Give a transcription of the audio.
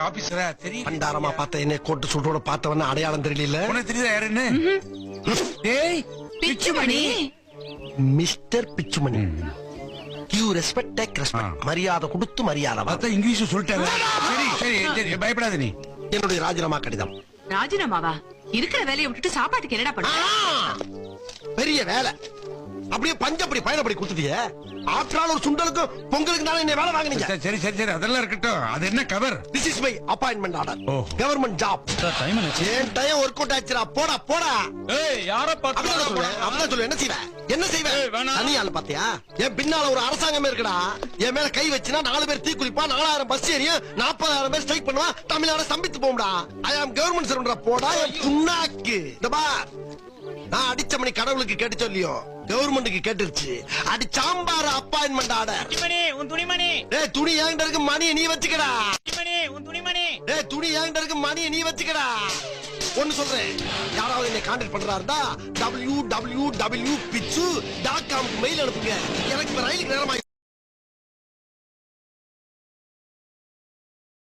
ஆபீசரா தெரியும். பண்டாரமா பார்த்த என்ன கோட்டு சூட்டோட பார்த்தவன அடையாளம் தெரியல. உனக்கு தெரியுதா யாருன்னு? டேய் Pichumani. Mister Pichumani. You respect take respect. மரியாதை கொடுத்து மரியாதை வா. அதான் இங்கிலீஷ் சொல்லிட்டாங்க. சரி சரி சரி பயப்படாத நீ. என்னுடைய ராஜினாமா கடிதம். ராஜினாமாவா? இருக்கிற வேலையை விட்டுட்டு சாப்பாட்டுக்கு என்னடா பண்ண? பெரிய வேலை. அப்படியே பஞ்சப்படி பயணப்படி கொடுத்துட்டியே. ஆற்றால் ஒரு சுண்டலுக்கு பொங்கலுக்கு தானே என்ன வேலை வாங்குனீங்க. சரி சரி சரி அதெல்லாம் இருக்கட்டும். அது என்ன cover? This is my appointment order. Oh. Government job. Time என்னாச்சு? ஏன் டைம் ஒர்க் அவுட் ஆச்சுடா. போடா போடா. ஏய் யார அப்படிதான் சொல்லு. அப்படிதான் சொல்லு. என்ன செய்வ? என்ன செய்வ? ஏய், வேணாம். தனி ஆளு பாத்தியா? என் பின்னால ஒரு அரசாங்கமே இருக்குடா. என் மேல கை வச்சினா 4 பேர் தீ குளிப்பா, 4000 பஸ் ஏறியும் 40,000 பேர் ஸ்ட்ரைக் பண்ணுவா, தமிழ்நாடு ஸ்தம்பித்து போகும்டா. I am government servant. போடா என் புண்ணாக்கு. இந்த பார். நான் அடிச்ச மணி கடவுளுக்கு கேட்டு சொல்லியோ கவர்மெண்ட்டுக்கு கேட்டுருச்சு. அடி சாம்பார் அப்பாயின்மெண்ட் ஆர்டர். உன் துணிமணி. டேய் துணி என்கிட்ட இருக்கு, மணியை நீ வச்சுக்கடா. உன் துணிமணி. டேய் துணி என்கிட்ட இருக்கு, மணியை நீ வச்சுக்கடா. ஒன்னு சொல்றேன், யாராவது என்னை கான்டாக்ட் பண்றாருந்தா www.pitchu.com மெயில் அனுப்புங்க. எனக்கு இப்ப ரயிலுக்கு நேரமா